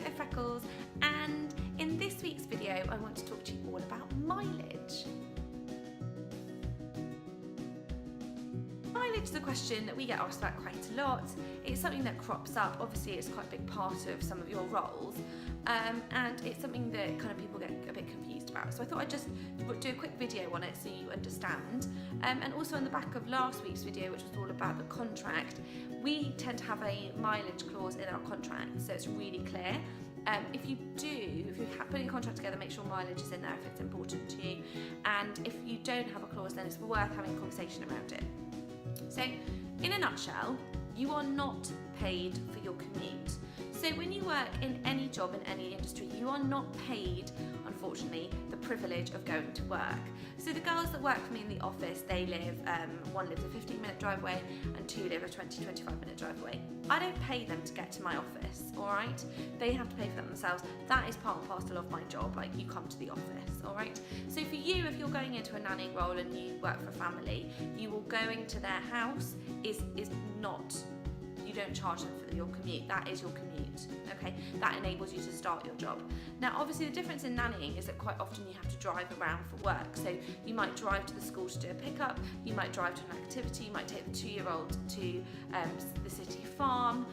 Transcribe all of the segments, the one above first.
Hello Freckles, and in this week's video I want to talk to you all about mileage. Mileage is a question that we get asked about quite a lot. It's something that crops up, obviously it's quite a big part of some of your roles, and it's something that kind of people get a bit confused about. So I thought I'd just do a quick video on it so you understand. And also on the back of last week's video, which was all about the contract, we tend to have a mileage clause in our contract, so it's really clear. If you're putting a contract together, make sure mileage is in there if it's important to you. And if you don't have a clause, then it's worth having a conversation around it. So, in a nutshell, you are not paid for your commute. So when you work in any job in any industry, you are not paid, unfortunately, the privilege of going to work. So the girls that work for me in the office, they live, one lives a 15-minute drive away and two live a 20-25-minute drive away. I don't pay them to get to my office, all right? They have to pay for that themselves. That is part and parcel of my job, like you come to the office, all right? So for you, if you're going into a nannying role and you work for a family, you will going to their house is not, you don't charge them for your commute, that is your commute, okay? That enables you to start your job. Now obviously the difference in nannying is that quite often you have to drive around for work, so you might drive to the school to do a pickup, you might drive to an activity, you might take the 2-year-old to the city farm,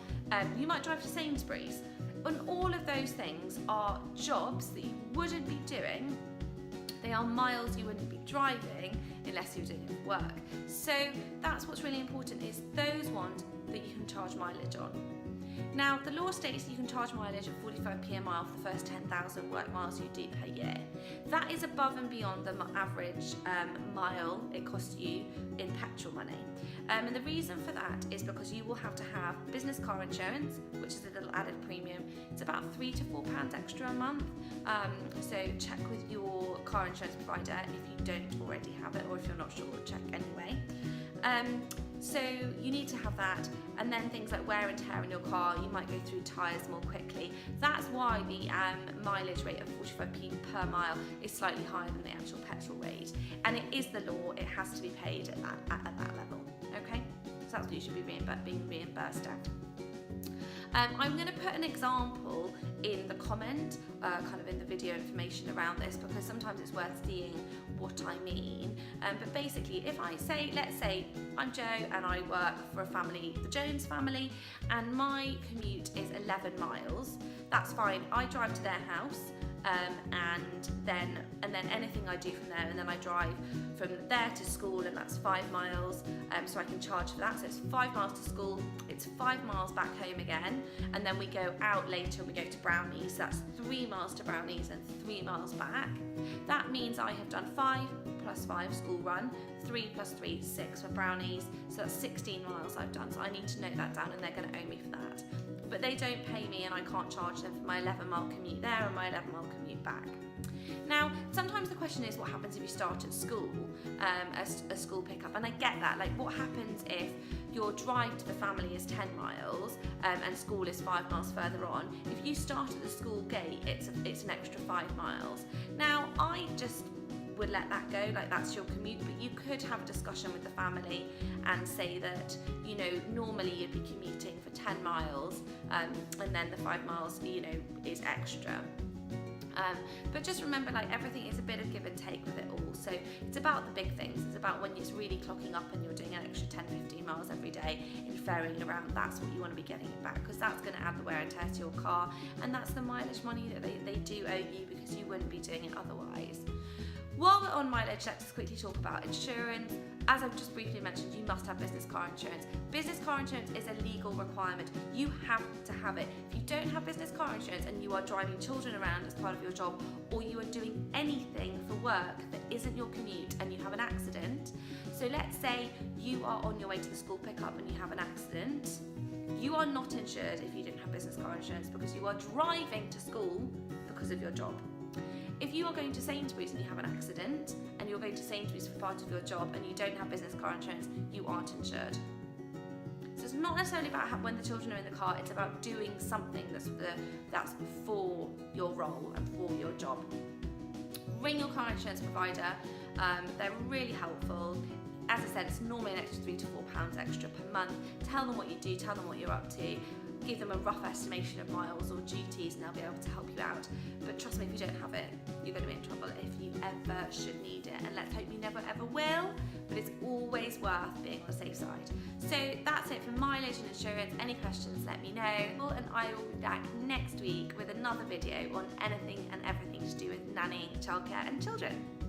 you might drive to Sainsbury's, and all of those things are jobs that you wouldn't be doing. They are miles you wouldn't be driving unless you were doing it for work. So that's what's really important, is those ones that you can charge mileage on. Now the law states you can charge mileage at 45p a mile for the first 10,000 work miles you do per year. That is above and beyond the average mile it costs you in petrol money. And the reason for that is because you will have to have business car insurance, which is a little added premium. It's about £3 to £4 extra a month. So check with your car insurance provider if you don't already have it, or if you're not sure, check anyway. So you need to have that, and then things like wear and tear in your car, you might go through tyres more quickly. That's why the mileage rate of 45p per mile is slightly higher than the actual petrol rate. And it is the law, it has to be paid at that level, okay? So that's what you should be being reimbursed at. I'm going to put an example in the comment, kind of in the video information around this, because sometimes it's worth seeing what I mean. But basically, if I say, let's say I'm Jo and I work for a family, the Jones family, and my commute is 11 miles, that's fine. I drive to their house, and then anything I do from there, and then I drive from there to school, and that's 5 miles, so I can charge for that. So it's 5 miles to school, it's 5 miles back home again, and then we go out later and we go to Brownies, so that's 3 miles to Brownies and 3 miles back. That means I have done 5 plus 5 school run, 3 plus 3, 6 for Brownies, so that's 16 miles I've done, so I need to note that down, and they're going to owe me for that. But they don't pay me, and I can't charge them for my 11-mile commute there and my 11-mile commute back. Now, sometimes the question is, what happens if you start at school, a school pickup? And I get that, like what happens if your drive to the family is 10 miles and school is 5 miles further on? If you start at the school gate, it's an extra 5 miles. Now, I just would let that go, like that's your commute, but you could have a discussion with the family and say that, you know, normally you'd be commuting for 10 miles and then the 5 miles, you know, is extra. But just remember, like everything is a bit of give and take with it all. So it's about the big things. It's about when it's really clocking up and you're doing an extra 10-15 miles every day and ferrying around. That's what you want to be getting it back, because that's going to add the wear and tear to your car, and that's the mileage money that they do owe you, because you wouldn't be doing it otherwise. While we're on mileage, let's just quickly talk about insurance. As I've just briefly mentioned, you must have business car insurance. Business car insurance is a legal requirement. You have to have it. If you don't have business car insurance and you are driving children around as part of your job, or you are doing anything for work that isn't your commute and you have an accident, so let's say you are on your way to the school pickup and you have an accident, you are not insured if you don't have business car insurance, because you are driving to school because of your job. If you are going to Sainsbury's and you have an accident, and you're going to Sainsbury's for part of your job and you don't have business car insurance, you aren't insured. So it's not necessarily about when the children are in the car, it's about doing something that's for your role and for your job. Ring your car insurance provider, they're really helpful. As I said, it's normally an extra £3 to £4 extra per month. Tell them what you do, tell them what you're up to, give them a rough estimation of miles or duties, and they'll be able to help you out. But trust me, if you don't have it, you're going to be in trouble if you ever should need it. And let's hope you never ever will, but it's always worth being on the safe side. So that's it for mileage and insurance. Any questions, let me know. And I will be back next week with another video on anything and everything to do with nannying, childcare and children.